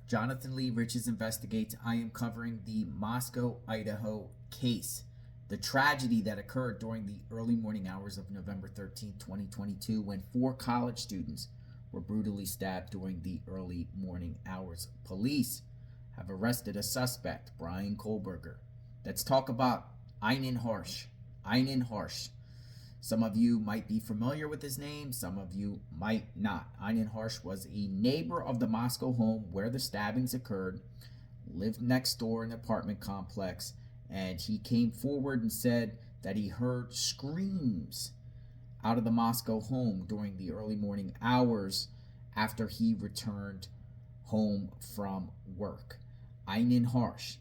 Jonathan Lee Riches Investigates. I am covering the Moscow, Idaho case. The tragedy that occurred during the early morning hours of November 13th, 2022, when 4 college students were brutally stabbed during the early morning hours. Police have arrested a suspect, Bryan Kohberger. Let's talk about Inan Harsh. Inan Harsh. Some of you might be familiar with his name, some of you might not. Inan Harsh was a neighbor of the Moscow home where the stabbings occurred, lived next door in an apartment complex, and he came forward and said that he heard screams out of the Moscow home during the early morning hours after he returned home from work. Inan Harsh.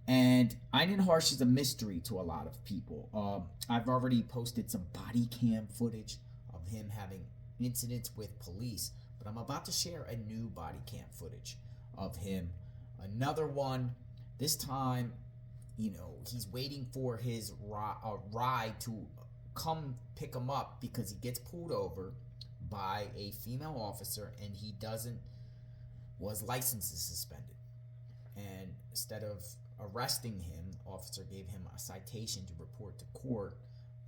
And Inan Harsh is a mystery to a lot of people. I've already posted some body cam footage of him having incidents with police, but I'm about to share a new body cam footage of him. Another one, this time, he's waiting for his ride to come pick him up because he gets pulled over by a female officer and his license is suspended. And instead of arresting him, the officer gave him a citation to report to court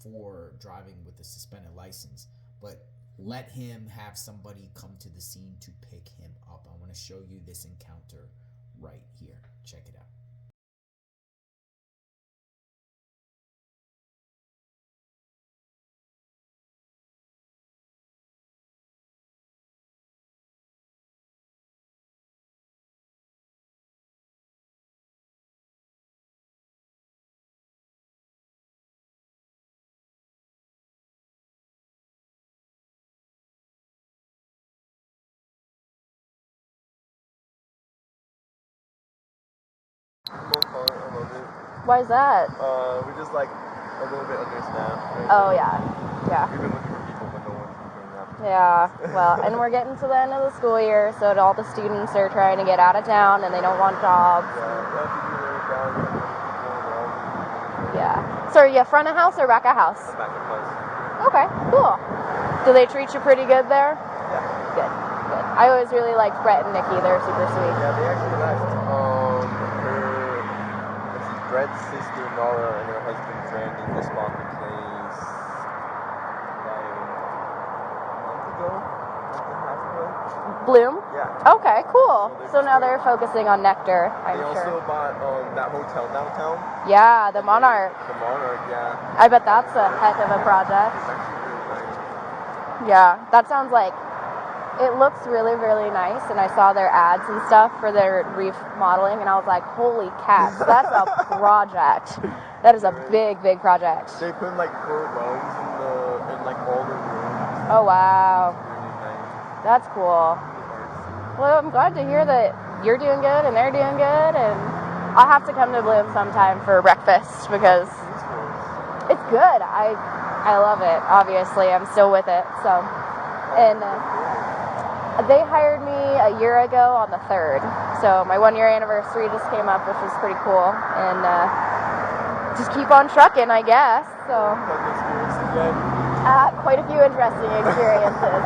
for driving with a suspended license, but let him have somebody come to the scene to pick him up. I want to show you this encounter right here. Check it out. Why is that? We just like a little bit understaffed. Right? Oh yeah. We've been looking for people, but no one's coming up. Yeah. Well, and we're getting to the end of the school year, so all the students are trying to get out of town and they don't want jobs. Yeah. So are you front of house or back of house? Back of house. Okay, cool. Do they treat you pretty good there? Yeah. Good. I always really liked Brett and Nikki. They're super sweet. Yeah, they actually left. Brett's sister Nora and her husband Brandon just bought the place like a month and a half ago. Bloom? Yeah. Okay, cool. So now they're focusing on Nectar, I'm They sure. also bought that hotel downtown. Yeah, the Monarch. The Monarch, yeah. I bet that's a heck of a project. It's actually really nice. Yeah, that sounds like it looks really, really nice, and I saw their ads and stuff for their remodeling, and I was like, holy cats, that's a project. That is a big, big project. They put like 4 rungs in like all the rooms. Oh, wow. It's really nice. That's cool. Well, I'm glad to hear that you're doing good and they're doing good, and I'll have to come to Bloom sometime for breakfast because it's good. I love it, obviously. I'm still with it, so. And they hired me a year ago on the 3rd, so my 1-year anniversary just came up, which was pretty cool, and just keep on trucking, I guess. So quite a few interesting experiences.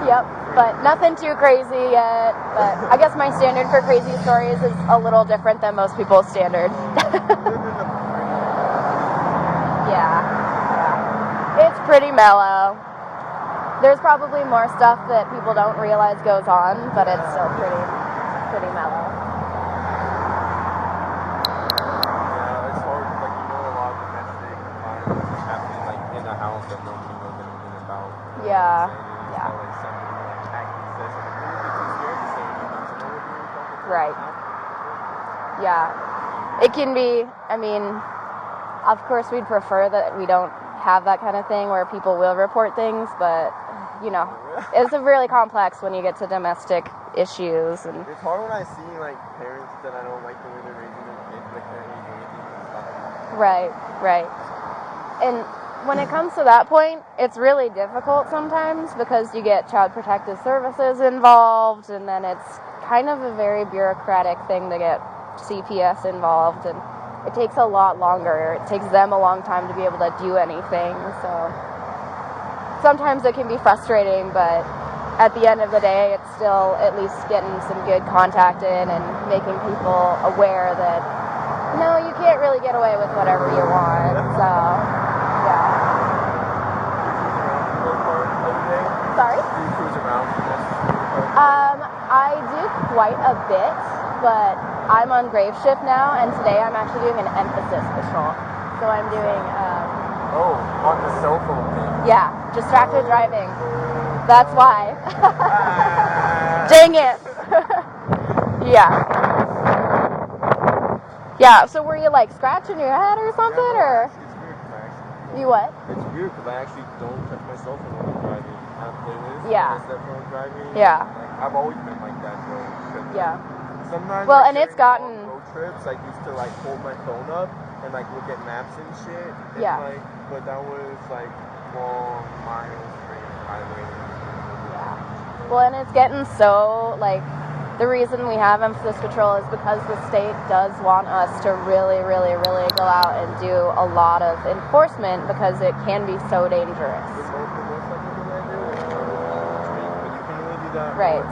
Yep, but nothing too crazy yet. But I guess my standard for crazy stories is a little different than most people's standard. Yeah, it's pretty mellow. There's probably more stuff that people don't realize goes on, but it's still pretty mellow. Yeah, it's hard. Like, a lot of domestic violence happening like in the house that nobody knows anything about. Yeah. Yeah. Like somebody like hacking says something. It's too scared to say anything. So no one really fucking Right. Yeah. It can be. I mean, of course, we'd prefer that we don't have that kind of thing where people will report things, but it's really complex when you get to domestic issues. And it's hard when I see like parents that I don't like the way they're raising their kids, like they're doing anything inside. Right. And when it comes to that point, it's really difficult sometimes because you get Child Protective Services involved, and then it's kind of a very bureaucratic thing to get CPS involved, and it takes a lot longer. It takes them a long time to be able to do anything, so sometimes it can be frustrating, but at the end of the day, it's still at least getting some good contact in and making people aware that, no, you can't really get away with whatever you want. So, yeah. Sorry? Do you cruise around? I do quite a bit, but I'm on grave shift now, and today I'm actually doing an emphasis patrol. So I'm doing, on the cell phone thing. yeah, distracted driving. That's why. Dang it. Yeah. Yeah, so were you like scratching your head or something, or? It's weird because I actually... You what? It's weird because I actually don't touch my cell phone when I'm driving. I have playlists. Yeah. I set phone driving. Yeah. Like, I've always been like that, though. Yeah. Sometimes, Well, like, and it's during gotten... long road trips, I used to like hold my phone up and like look at maps and shit. And, Yeah. Like, but that was like long miles straight highway. Yeah. Well, and it's getting so, like, the reason we have emphasis patrol is because the state does want us to really, really, really go out and do a lot of enforcement because it can be so dangerous. Right.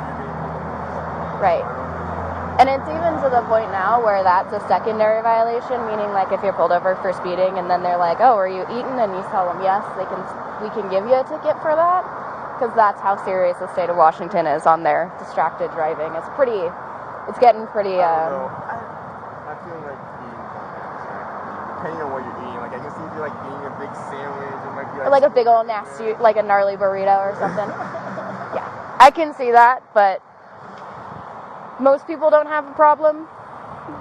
Right. And it's even to the point now where that's a secondary violation, meaning like if you're pulled over for speeding and then they're like, oh, are you eating? And you tell them yes, we can give you a ticket for that. Because that's how serious the state of Washington is on their distracted driving. It's getting pretty, I don't know. I feel like eating's not that distracting. Depending on what you're eating. Like, I can see if you're like eating a big sandwich, it might be like... Or like a big old nasty, like a gnarly burrito or something. Yeah. I can see that, but most people don't have a problem,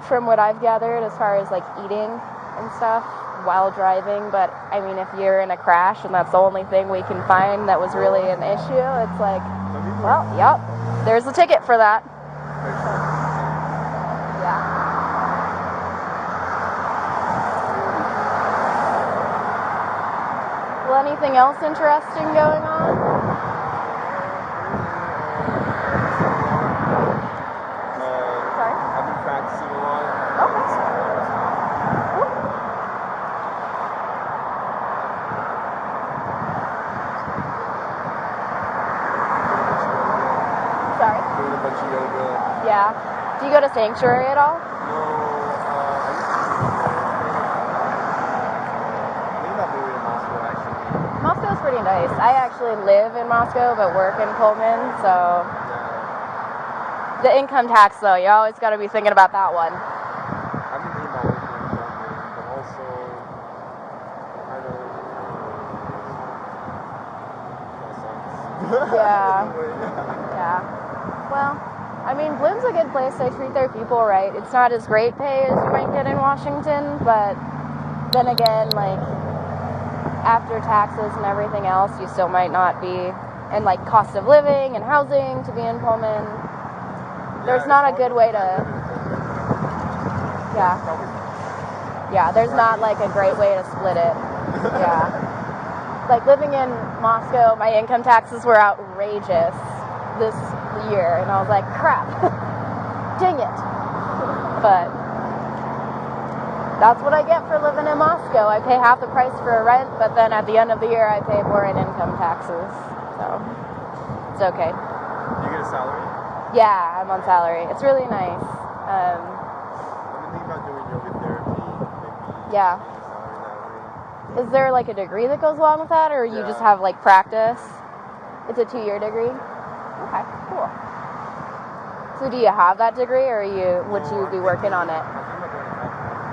from what I've gathered, as far as like eating and stuff while driving. But I mean, if you're in a crash and that's the only thing we can find that was really an issue, it's like, well, yep, there's a ticket for that. Yeah. Well, anything else interesting going on? I've been practicing a lot. Okay. Cool. Sorry? Doing a bunch of yoga. Yeah. Do you go to Sanctuary at all? No, I think about moving to Moscow, actually. Moscow's pretty nice. I actually live in Moscow but work in Pullman, so... The income tax, though, you always got to be thinking about that one. I've been thinking about working in Pullman, but also, I know, that sucks. Yeah. Well, I mean, Bloom's a good place. They treat their people right. It's not as great pay as you might get in Washington, but then again, like, after taxes and everything else, you still might not be, and like cost of living and housing to be in Pullman. There's not a good way to, yeah, there's not like a great way to split it. Yeah. Like living in Moscow, my income taxes were outrageous this year, and I was like, crap, dang it. But that's what I get for living in Moscow. I pay half the price for a rent, but then at the end of the year, I pay more in income taxes. So it's okay. You get a salary? Yeah, I'm on salary. It's really nice. I've been thinking about doing yoga therapy, maybe Yeah. getting a salary that way. Is there like a degree that goes along with that, or you just have like practice? It's a 2-year degree? Okay, cool. So do you have that degree, or would you be working on it? I'm not going to California.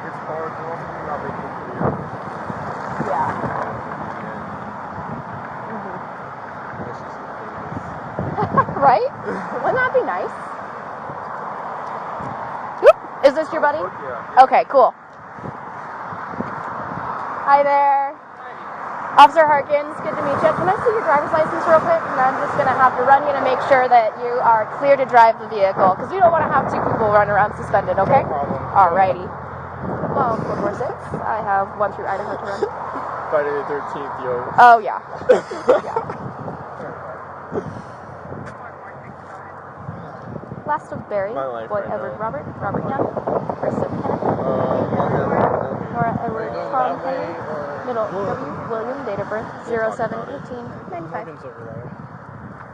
It's hard. I'm also thinking about making a career. Yeah. Right? Wouldn't that be nice? Whoop. Is this your buddy? Yeah. Okay, cool. Hi there. Officer Harkins, good to meet you. Can I see your driver's license real quick? And I'm just going to have to run you to make sure that you are clear to drive the vehicle, because we don't want to have 2 people run around suspended, okay? No problem. Alrighty. Well, 446. I have 1 through Idaho to run. Friday the 13th, yo. Oh, yeah. Yeah. Last of Barry, My life Boyd right Edward now. Robert Young, first of Kenneth, Nora Edward Tom Henry, middle W, William, date of birth, 07/18/95. Megan's over there.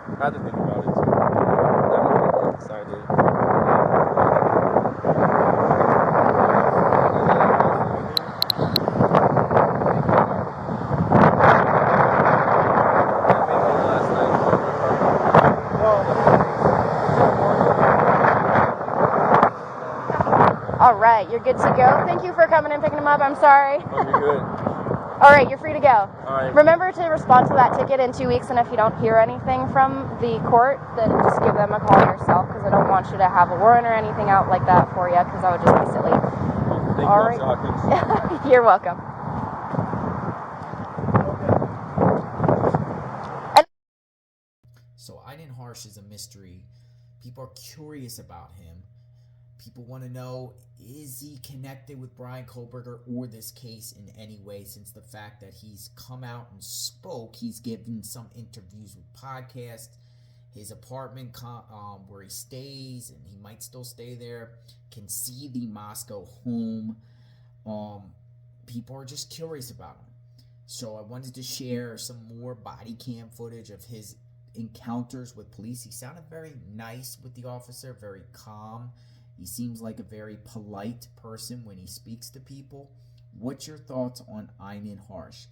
I had to think about it too. I was excited. All right, you're good to go. Thank you for coming and picking him up. I'm sorry. Oh, you're good. All right, you're free to go. All right. Remember to respond to that ticket in 2 weeks, and if you don't hear anything from the court, then just give them a call yourself, because I don't want you to have a warrant or anything out like that for you, because that would just be silly. Thank All you, right. Officer Hawkins. You're welcome. So Inan Harsh is a mystery. People are curious about him. People want to know, is he connected with Bryan Kohberger or this case in any way, since the fact that he's come out and spoke. He's given some interviews with podcasts. His apartment where he stays, and he might still stay there, can see the Moscow home. People are just curious about him. So I wanted to share some more body cam footage of his encounters with police. He sounded very nice with the officer, very calm. He seems like a very polite person when he speaks to people. What's your thoughts on Inan Harsh?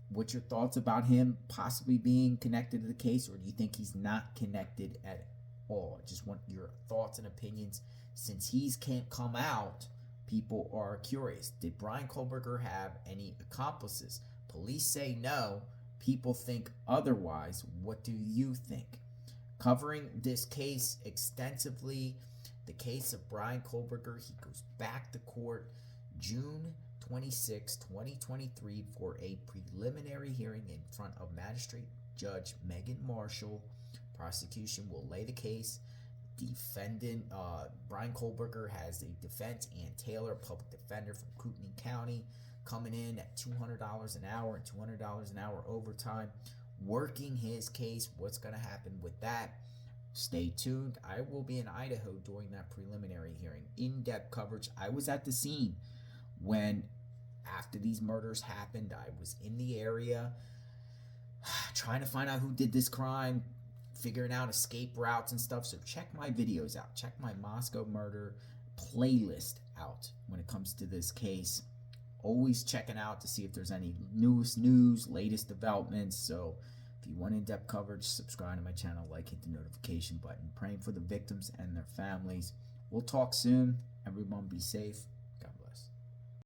What's your thoughts about him possibly being connected to the case, or do you think he's not connected at all? I just want your thoughts and opinions. Since he's can't come out, people are curious. Did Bryan Kohberger have any accomplices? Police say no. People think otherwise. What do you think? Covering this case extensively, the case of Bryan Kohberger, he goes back to court June 26, 2023 for a preliminary hearing in front of Magistrate Judge Megan Marshall. Prosecution will lay the case. Defendant Bryan Kohberger has a defense, Ann Taylor, public defender from Kootenai County, coming in at $200 an hour and $200 an hour overtime, working his case. What's going to happen with that? Stay tuned. I will be in Idaho during that preliminary hearing. In-depth coverage. I was at the scene when, after these murders happened, I was in the area trying to find out who did this crime, figuring out escape routes and stuff. So check my videos out. Check my Moscow murder playlist out when it comes to this case. Always checking out to see if there's any newest news, latest developments. So if you want in-depth coverage, subscribe to my channel, like, hit the notification button. Praying for the victims and their families. We'll talk soon. Everyone be safe.